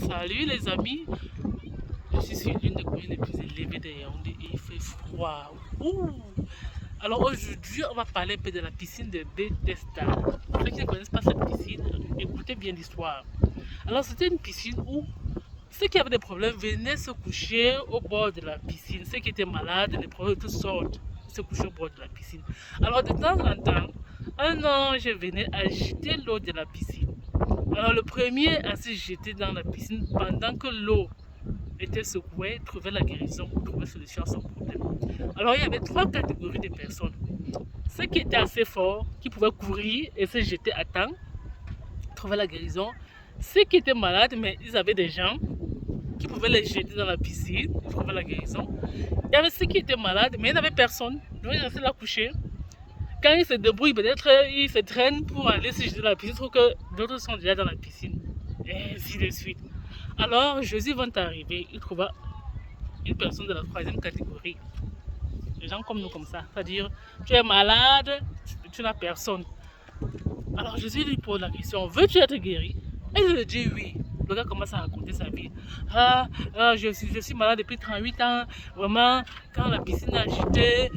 Salut les amis, je suis sur l'une des collines les plus élevées de Yaoundé et il fait froid. Ouh. Alors aujourd'hui, on va parler un peu de la piscine de Bethesda. Ceux qui ne connaissent pas cette piscine, écoutez bien l'histoire. Alors c'était une piscine où ceux qui avaient des problèmes venaient se coucher au bord de la piscine. Ceux qui étaient malades, des problèmes de toutes sortes, se couchaient au bord de la piscine. Alors de temps en temps, un ange venait agiter l'eau de la piscine. Alors le premier à se jeter dans la piscine pendant que l'eau était secouée trouvait la guérison ou trouvait solution à son problème. Alors il y avait trois catégories de personnes. Ceux qui étaient assez forts, qui pouvaient courir et se jeter à temps, trouvaient la guérison. Ceux qui étaient malades, mais ils avaient des gens qui pouvaient les jeter dans la piscine, ils trouvaient la guérison. Il y avait ceux qui étaient malades, mais il n'y avait personne, donc ils restaient là couchés. Quand ils se débrouillent, peut-être ils se traînent pour aller se jeter dans la piscine, sauf que d'autres sont déjà dans la piscine. Et ainsi de suite. Alors Jésus vint arriver, il trouva une personne de la troisième catégorie. Des gens comme nous, comme ça. C'est-à-dire, tu es malade, tu n'as personne. Alors Jésus lui pose la question, veux-tu être guéri? Et il lui dit oui. Le gars commence à raconter sa vie. Je suis malade depuis 38 ans. Vraiment, quand la piscine a agité,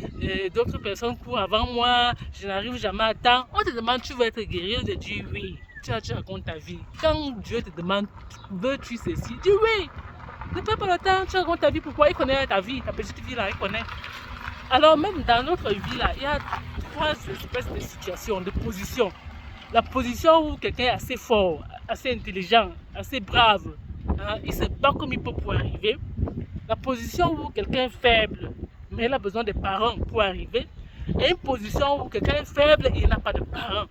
d'autres personnes courent avant moi, je n'arrive jamais à temps. On te demande, tu veux être guéri? Il te dit oui. Tu racontes ta vie. Quand Dieu te demande, veux-tu ceci? Dis oui. Ne perds pas le temps, tu racontes ta vie. Pourquoi? Il connaît ta vie, ta petite vie là, il connaît. Alors même dans notre vie là, il y a trois espèces de situations, de positions. La position où quelqu'un est assez fort, assez intelligent, assez brave, hein, il se bat comme il peut pour arriver. La position où quelqu'un est faible, mais il a besoin de parents pour arriver. Et une position où quelqu'un est faible et il n'a pas de parents.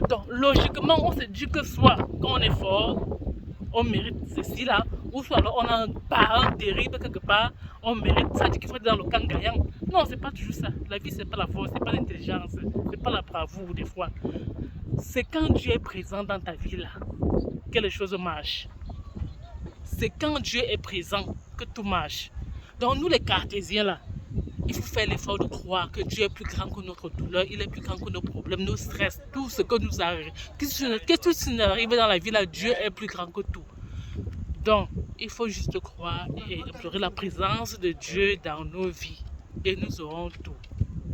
Donc logiquement, on se dit que soit quand on est fort, on mérite ceci là, ou soit alors on a un parent terrible quelque part, on mérite ça, dit qu'il faut être dans le camp gagnant. Non, c'est pas toujours ça. La vie, c'est pas la force, c'est pas l'intelligence, c'est pas la bravoure des fois. C'est quand Dieu est présent dans ta vie là que les choses marchent. C'est quand Dieu est présent que tout marche. Donc nous les cartésiens là, il faut faire l'effort de croire que Dieu est plus grand que notre douleur, il est plus grand que nos problèmes, nos stress, tout ce que nous arrive. Qu'est-ce qui nous arrive dans la vie là, Dieu est plus grand que tout. Donc, il faut juste croire et implorer la présence de Dieu dans nos vies. Et nous aurons tout.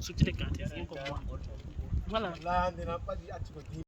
Surtout les cartésiens comme moi. Voilà.